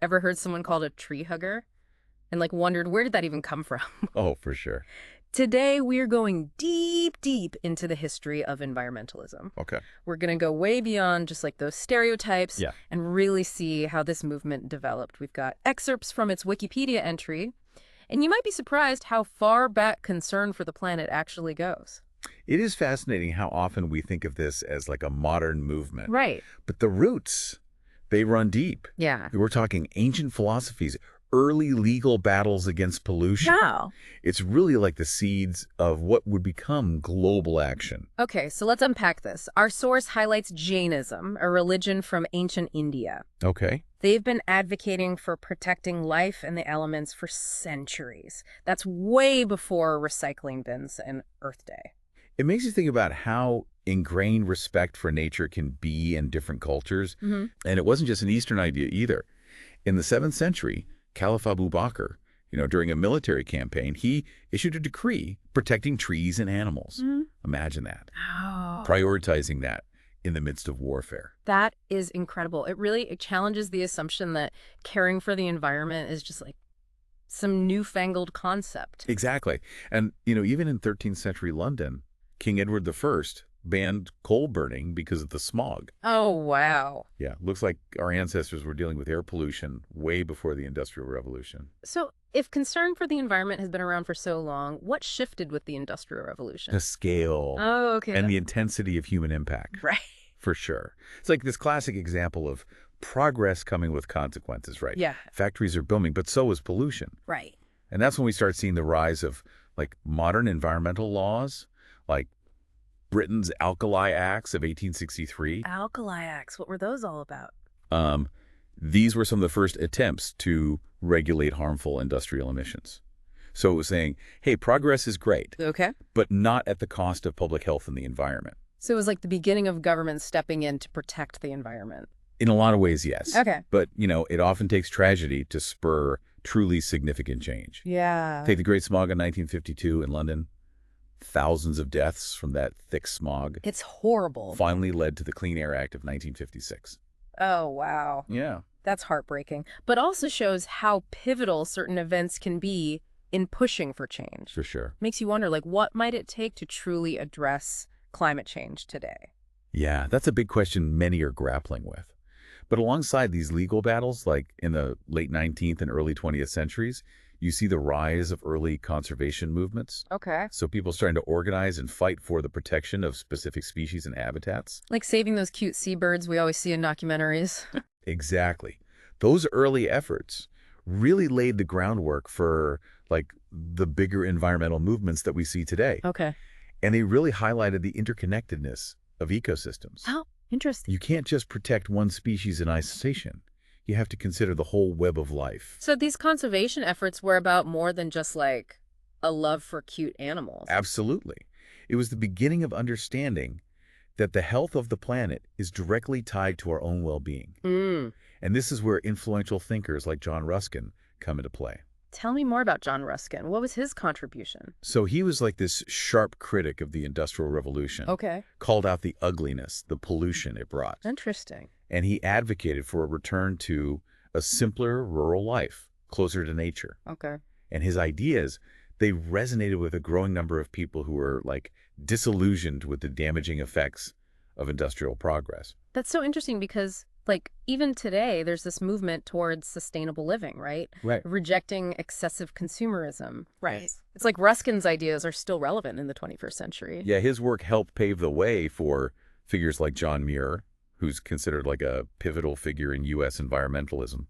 Ever heard someone called a tree hugger? And like wondered, where did that even come from? Oh, for sure. Today, we're going deep, deep into the history of environmentalism. Okay. We're going to go way beyond just like those stereotypes Yeah. and really see how this movement developed. We've got excerpts from its Wikipedia entry, and you might be surprised how far back concern for the planet actually goes. It is fascinating how often we think of this as like a modern movement. Right. But the roots, they run deep. Yeah. We're talking ancient philosophies, early legal battles against pollution. How? It's really like the seeds of what would become global action. Okay, so let's unpack this. Our source highlights Jainism, a religion from ancient India. Okay. They've been advocating for protecting life and the elements for centuries. That's way before recycling bins and Earth Day. It makes you think about how ingrained respect for nature can be in different cultures. And it wasn't just an Eastern idea either. In the 7th century, Caliph Abu Bakr, during a military campaign, he issued a decree protecting trees and animals. Imagine that. Oh. Prioritizing that in the midst of warfare. That is incredible. It challenges the assumption that caring for the environment is just like some newfangled concept. Exactly. And, even in 13th century London, King Edward I banned coal burning because of the smog. Oh, wow. Yeah, looks like our ancestors were dealing with air pollution way before the Industrial Revolution. So if concern for the environment has been around for so long, what shifted with the Industrial Revolution? The scale Oh, okay. and the intensity of human impact. Right. For sure. It's like this classic example of progress coming with consequences, right? Yeah. Factories are booming, but so is pollution. Right. And that's when we start seeing the rise of like modern environmental laws, like Britain's Alkali Acts of 1863. Alkali Acts, what were those all about? These were some of the first attempts to regulate harmful industrial emissions. So it was saying, hey, progress is great, Okay. but not at the cost of public health and the environment. So it was like the beginning of government stepping in to protect the environment. In a lot of ways, yes. Okay. But, it often takes tragedy to spur truly significant change. Yeah. Take the Great Smog in 1952 in London. Thousands of deaths from that thick smog It's horrible. finally led to the Clean Air Act of 1956. Oh, wow. Yeah. That's heartbreaking. But also shows how pivotal certain events can be in pushing for change. For sure. Makes you wonder, like, what might it take to truly address climate change today? Yeah, that's a big question many are grappling with. But alongside these legal battles, like in the late 19th and early 20th centuries, you see the rise of early conservation movements. Okay. So people starting to organize and fight for the protection of specific species and habitats. Like saving those cute seabirds we always see in documentaries. Exactly. Those early efforts really laid the groundwork for like the bigger environmental movements that we see today. Okay. And they really highlighted the interconnectedness of ecosystems. Oh, interesting. You can't just protect one species in isolation. You have to consider the whole web of life. So these conservation efforts were about more than just like a love for cute animals. Absolutely. It was the beginning of understanding that the health of the planet is directly tied to our own well-being. And this is where influential thinkers like John Ruskin come into play. Tell me more about John Ruskin. What was his contribution? So he was like this sharp critic of the Industrial Revolution. Okay. Called out the ugliness, the pollution it brought. Interesting. And he advocated for a return to a simpler rural life, closer to nature. Okay. And his ideas, they resonated with a growing number of people who were like disillusioned with the damaging effects of industrial progress. That's so interesting because like even today there's this movement towards sustainable living, right? Right. Rejecting excessive consumerism. Right. It's like Ruskin's ideas are still relevant in the 21st century. Yeah, his work helped pave the way for figures like John Muir, who's considered like a pivotal figure in U.S. environmentalism.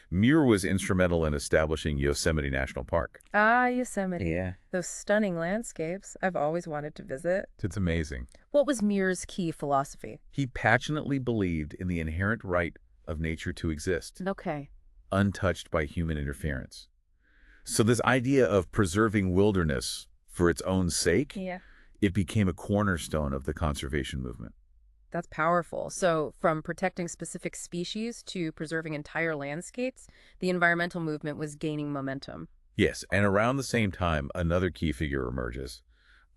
Muir was instrumental in establishing Yosemite National Park. Ah, Yosemite. Yeah. Those stunning landscapes I've always wanted to visit. It's amazing. What was Muir's key philosophy? He passionately believed in the inherent right of nature to exist, Okay. untouched by human interference. So this idea of preserving wilderness for its own sake, Yeah. it became a cornerstone of the conservation movement. That's powerful. So from protecting specific species to preserving entire landscapes, the environmental movement was gaining momentum. Yes, and around the same time, another key figure emerges,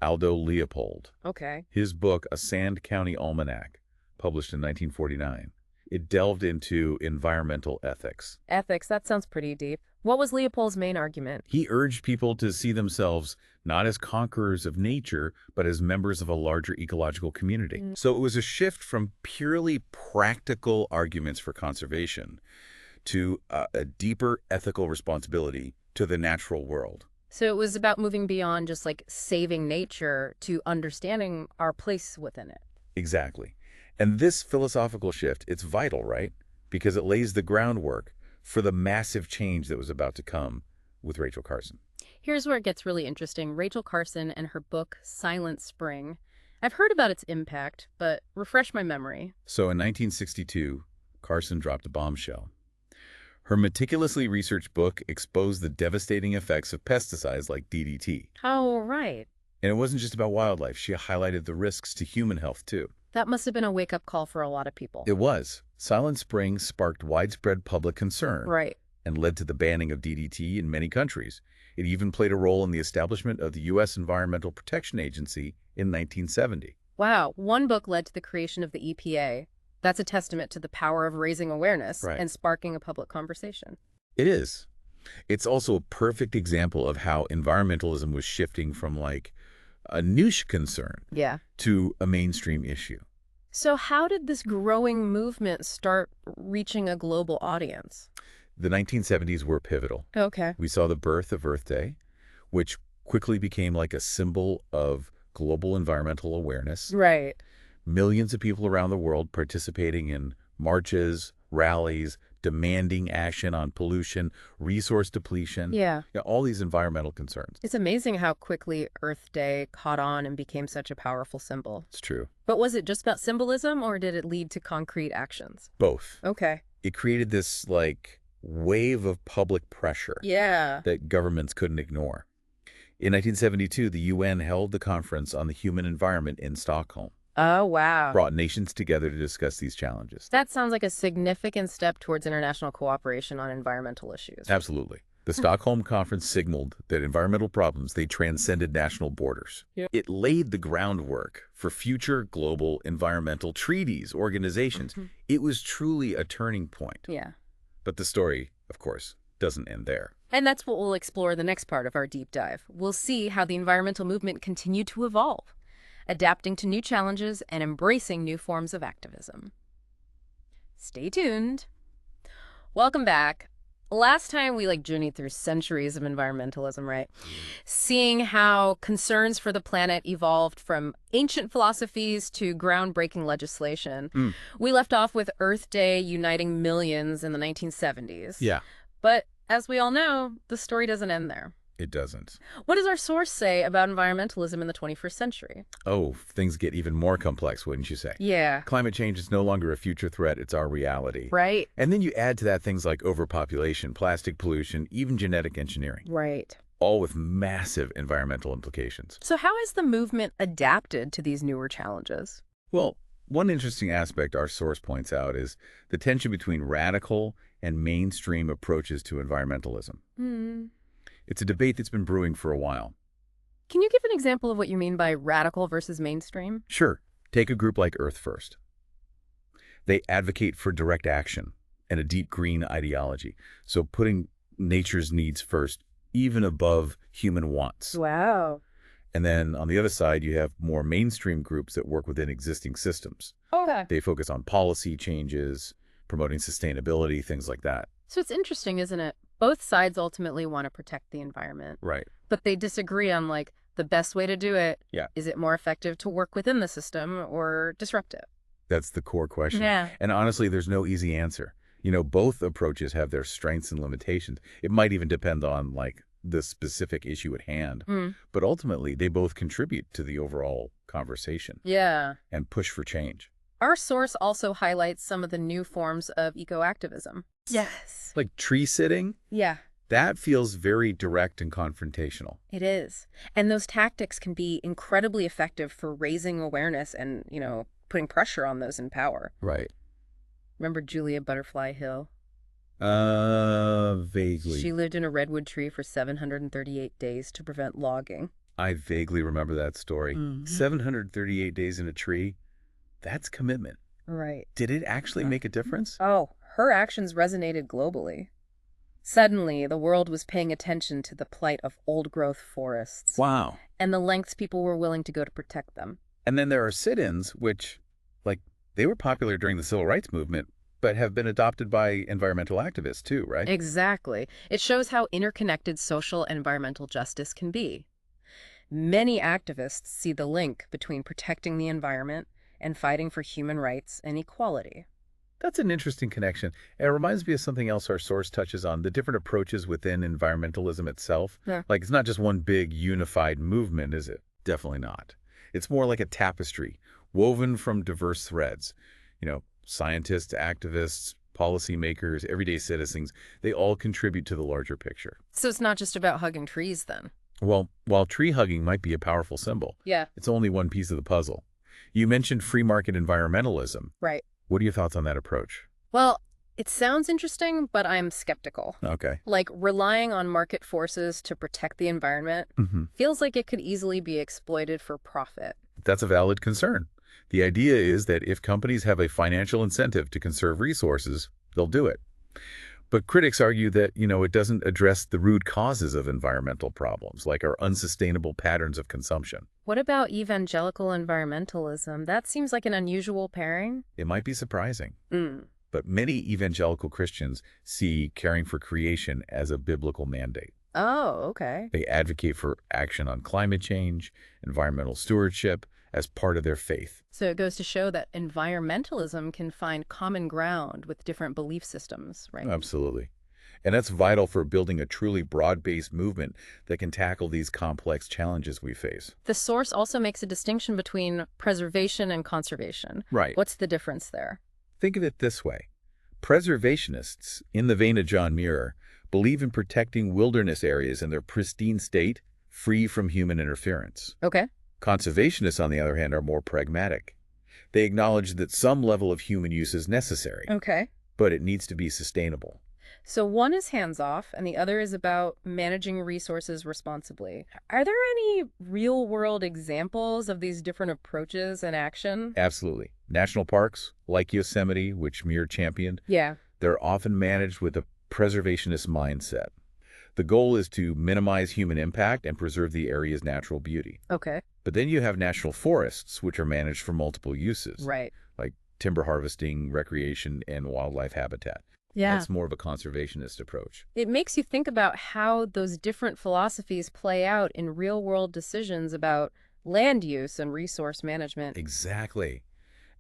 Aldo Leopold. Okay. His book, A Sand County Almanac, published in 1949, It delved into environmental ethics. Ethics, that sounds pretty deep. What was Leopold's main argument? He urged people to see themselves not as conquerors of nature, but as members of a larger ecological community. So it was a shift from purely practical arguments for conservation to a deeper ethical responsibility to the natural world. So it was about moving beyond just like saving nature to understanding our place within it. Exactly. And this philosophical shift, it's vital, right? Because it lays the groundwork for the massive change that was about to come with Rachel Carson. Here's where it gets really interesting. Rachel Carson and her book, Silent Spring. I've heard about its impact, but refresh my memory. So in 1962, Carson dropped a bombshell. Her meticulously researched book exposed the devastating effects of pesticides like DDT. Oh, right. And it wasn't just about wildlife. She highlighted the risks to human health, too. That must have been a wake-up call for a lot of people. It was. Silent Spring sparked widespread public concern. Right. And led to the banning of DDT in many countries. It even played a role in the establishment of the U.S. Environmental Protection Agency in 1970. Wow. One book led to the creation of the EPA. That's a testament to the power of raising awareness and sparking a public conversation. It is. It's also a perfect example of how environmentalism was shifting from like a niche concern to a mainstream issue. So how did this growing movement start reaching a global audience? The 1970s were pivotal. Okay. We saw the birth of Earth Day, which quickly became like a symbol of global environmental awareness. Right. Millions of people around the world participating in marches, rallies, demanding action on pollution, resource depletion. Yeah. All these environmental concerns. It's amazing how quickly Earth Day caught on and became such a powerful symbol. It's true. But was it just about symbolism, or did it lead to concrete actions? Both. Okay. It created this like wave of public pressure that governments couldn't ignore. In 1972, the UN held the Conference on the Human Environment in Stockholm. Oh, wow. Brought nations together to discuss these challenges. That sounds like a significant step towards international cooperation on environmental issues. Absolutely. The Stockholm Conference signaled that environmental problems, they transcended national borders. It laid the groundwork for future global environmental treaties, organizations. It was truly a turning point. Yeah. But the story, of course, doesn't end there. And that's what we'll explore in the next part of our deep dive. We'll see how the environmental movement continued to evolve, adapting to new challenges and embracing new forms of activism. Stay tuned. Welcome back. Last time we journeyed through centuries of environmentalism, right? Seeing how concerns for the planet evolved from ancient philosophies to groundbreaking legislation. We left off with Earth Day uniting millions in the 1970s. Yeah. But as we all know, the story doesn't end there. It doesn't. What does our source say about environmentalism in the 21st century? Oh, things get even more complex, wouldn't you say? Yeah. Climate change is no longer a future threat, it's our reality. Right. And then you add to that things like overpopulation, plastic pollution, even genetic engineering. Right. All with massive environmental implications. So how has the movement adapted to these newer challenges? Well, one interesting aspect our source points out is the tension between radical and mainstream approaches to environmentalism. It's a debate that's been brewing for a while. Can you give an example of what you mean by radical versus mainstream? Sure. Take a group like Earth First. They advocate for direct action and a deep green ideology. So putting nature's needs first, even above human wants. Wow. And then on the other side, you have more mainstream groups that work within existing systems. Okay. They focus on policy changes, promoting sustainability, things like that. So it's interesting, isn't it? Both sides ultimately want to protect the environment. Right. But they disagree on the best way to do it. Yeah. Is it more effective to work within the system or disrupt it? That's the core question. Yeah. And honestly, there's no easy answer. Both approaches have their strengths and limitations. It might even depend on the specific issue at hand. But ultimately, they both contribute to the overall conversation. Yeah. And push for change. Our source also highlights some of the new forms of eco-activism. Yes. Like tree sitting? Yeah. That feels very direct and confrontational. It is. And those tactics can be incredibly effective for raising awareness and, putting pressure on those in power. Right. Remember Julia Butterfly Hill? Vaguely. She lived in a redwood tree for 738 days to prevent logging. I vaguely remember that story. 738 days in a tree. That's commitment. Right. Did it actually make a difference? Oh, her actions resonated globally. Suddenly, the world was paying attention to the plight of old-growth forests Wow. and the lengths people were willing to go to protect them. And then there are sit-ins, which, like, they were popular during the civil rights movement, but have been adopted by environmental activists too, right? Exactly. It shows how interconnected social and environmental justice can be. Many activists see the link between protecting the environment and fighting for human rights and equality. That's an interesting connection. It reminds me of something else our source touches on, the different approaches within environmentalism itself. Yeah. Like, it's not just one big unified movement, is it? Definitely not. It's more like a tapestry, woven from diverse threads. Scientists, activists, policymakers, everyday citizens, they all contribute to the larger picture. So it's not just about hugging trees then? Well, while tree hugging might be a powerful symbol, Yeah. it's only one piece of the puzzle. You mentioned free market environmentalism. Right. What are your thoughts on that approach? Well, it sounds interesting, but I'm skeptical. Okay. Like, relying on market forces to protect the environment feels like it could easily be exploited for profit. That's a valid concern. The idea is that if companies have a financial incentive to conserve resources, they'll do it. But critics argue that, it doesn't address the root causes of environmental problems, like our unsustainable patterns of consumption. What about evangelical environmentalism? That seems like an unusual pairing. It might be surprising, Mm. but many evangelical Christians see caring for creation as a biblical mandate. Oh, okay. They advocate for action on climate change, environmental stewardship, as part of their faith. So it goes to show that environmentalism can find common ground with different belief systems, right? Absolutely. And that's vital for building a truly broad-based movement that can tackle these complex challenges we face. The source also makes a distinction between preservation and conservation. Right. What's the difference there? Think of it this way. Preservationists, in the vein of John Muir, believe in protecting wilderness areas in their pristine state, free from human interference. Okay. Conservationists, on the other hand, are more pragmatic. They acknowledge that some level of human use is necessary, Okay. but it needs to be sustainable. So one is hands-off and the other is about managing resources responsibly. Are there any real-world examples of these different approaches in action? Absolutely. National parks, like Yosemite, which Muir championed, Yeah. they're often managed with a preservationist mindset. The goal is to minimize human impact and preserve the area's natural beauty. Okay. But then you have national forests, which are managed for multiple uses, Right. like timber harvesting, recreation, and wildlife habitat. Yeah. That's more of a conservationist approach. It makes you think about how those different philosophies play out in real-world decisions about land use and resource management. Exactly.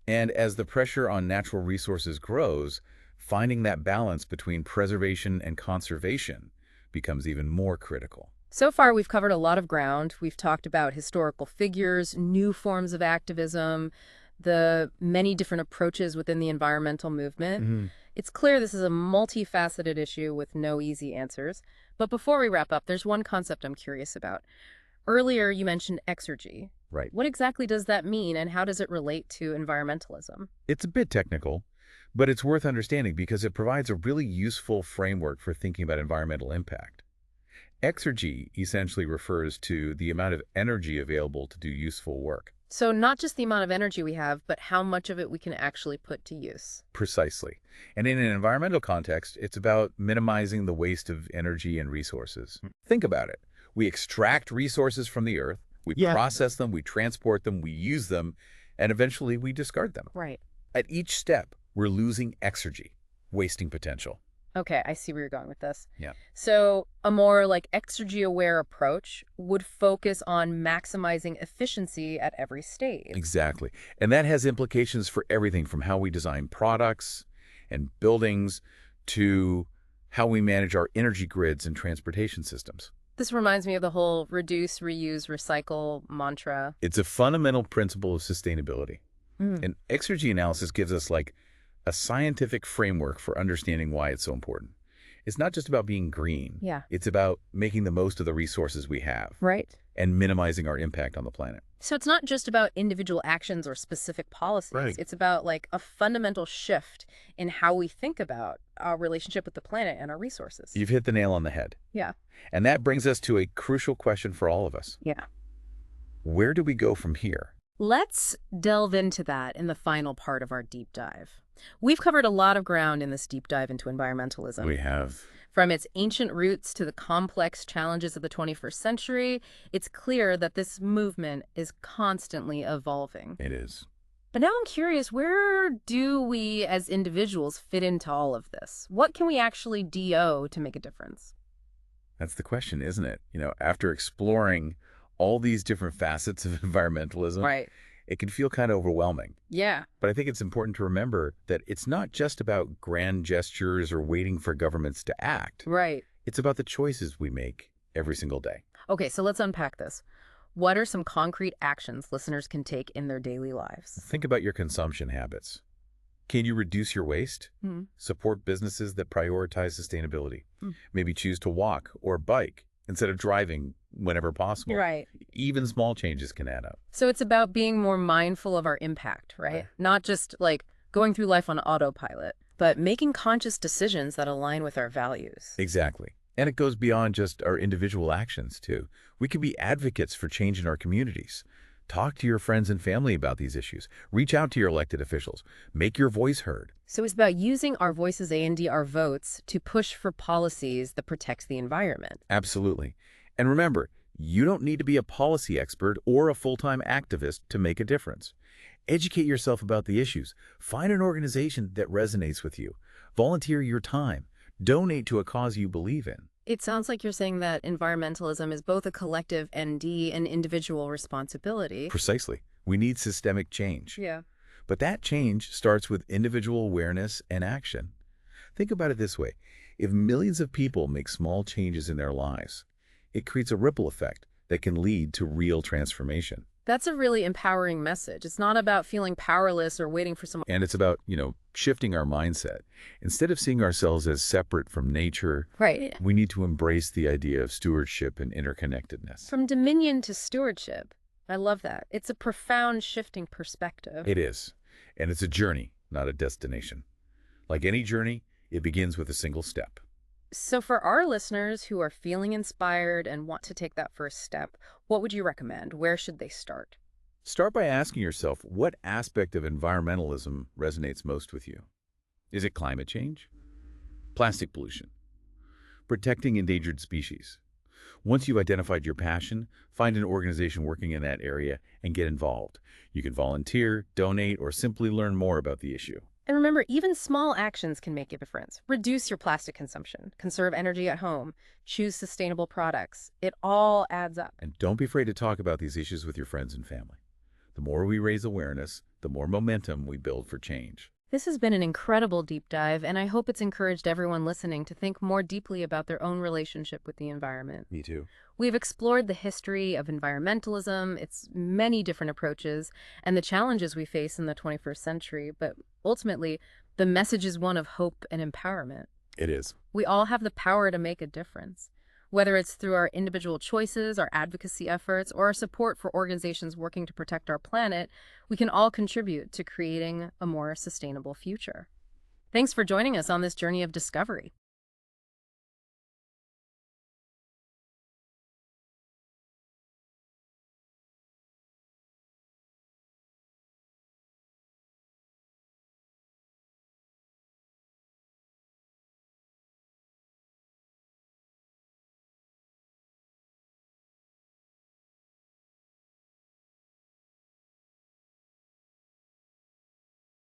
And as the pressure on natural resources grows, finding that balance between preservation and conservation becomes even more critical. So far, we've covered a lot of ground. We've talked about historical figures, new forms of activism, the many different approaches within the environmental movement. It's clear this is a multifaceted issue with no easy answers. But before we wrap up, there's one concept I'm curious about. Earlier, you mentioned exergy. Right. What exactly does that mean, and how does it relate to environmentalism? It's a bit technical, but it's worth understanding because it provides a really useful framework for thinking about environmental impact. Exergy essentially refers to the amount of energy available to do useful work. So not just the amount of energy we have, but how much of it we can actually put to use. Precisely. And in an environmental context, it's about minimizing the waste of energy and resources. Think about it. We extract resources from the earth, we process them, we transport them, we use them, and eventually we discard them. Right. At each step, we're losing exergy, wasting potential. Okay, I see where you're going with this. Yeah. So a more like exergy-aware approach would focus on maximizing efficiency at every stage. Exactly. And that has implications for everything from how we design products and buildings to how we manage our energy grids and transportation systems. This reminds me of the whole reduce, reuse, recycle mantra. It's a fundamental principle of sustainability. And exergy analysis gives us like a scientific framework for understanding why it's so important. It's not just about being green. Yeah. It's about making the most of the resources we have Right. and minimizing our impact on the planet. So it's not just about individual actions or specific policies. Right. It's about like a fundamental shift in how we think about our relationship with the planet and our resources. You've hit the nail on the head. Yeah. And that brings us to a crucial question for all of us. Yeah. Where do we go from here? Let's delve into that in the final part of our deep dive. We've covered a lot of ground in this deep dive into environmentalism. We have. From its ancient roots to the complex challenges of the 21st century, it's clear that this movement is constantly evolving. It is. But now I'm curious, where do we as individuals fit into all of this? What can we actually do to make a difference? That's the question, isn't it? After exploring all these different facets of environmentalism, Right. it can feel kind of overwhelming. Yeah. But I think it's important to remember that it's not just about grand gestures or waiting for governments to act. Right. It's about the choices we make every single day. Okay, so let's unpack this. What are some concrete actions listeners can take in their daily lives? Think about your consumption habits. Can you reduce your waste? Hmm. Support businesses that prioritize sustainability. Hmm. Maybe choose to walk or bike instead of driving whenever possible. Right. Even small changes can add up. So it's about being more mindful of our impact, right? Not just like going through life on autopilot, but making conscious decisions that align with our values. Exactly. And it goes beyond just our individual actions, too. We can be advocates for change in our communities. Talk to your friends and family about these issues. Reach out to your elected officials. Make your voice heard. So it's about using our voices and our votes to push for policies that protects the environment. Absolutely. And remember, you don't need to be a policy expert or a full-time activist to make a difference. Educate yourself about the issues. Find an organization that resonates with you. Volunteer your time. Donate to a cause you believe in. It sounds like you're saying that environmentalism is both a collective and an individual responsibility. Precisely. We need systemic change. Yeah. But that change starts with individual awareness and action. Think about it this way. If millions of people make small changes in their lives, it creates a ripple effect that can lead to real transformation. That's a really empowering message. It's not about feeling powerless or waiting for someone. And it's about, shifting our mindset. Instead of seeing ourselves as separate from nature, Right. we need to embrace the idea of stewardship and interconnectedness. From dominion to stewardship. I love that. It's a profound shifting perspective. It is. And it's a journey, not a destination. Like any journey, it begins with a single step. So for our listeners who are feeling inspired and want to take that first step, what would you recommend? Where should they start? Start by asking yourself what aspect of environmentalism resonates most with you. Is it climate change? Plastic pollution? Protecting endangered species? Once you've identified your passion, find an organization working in that area and get involved. You can volunteer, donate, or simply learn more about the issue. And remember, even small actions can make a difference. Reduce your plastic consumption, conserve energy at home, choose sustainable products. It all adds up. And don't be afraid to talk about these issues with your friends and family. The more we raise awareness, the more momentum we build for change. This has been an incredible deep dive, and I hope it's encouraged everyone listening to think more deeply about their own relationship with the environment. Me too. We've explored the history of environmentalism, its many different approaches, and the challenges we face in the 21st century, but ultimately, the message is one of hope and empowerment. It is. We all have the power to make a difference. Whether it's through our individual choices, our advocacy efforts, or our support for organizations working to protect our planet, we can all contribute to creating a more sustainable future. Thanks for joining us on this journey of discovery.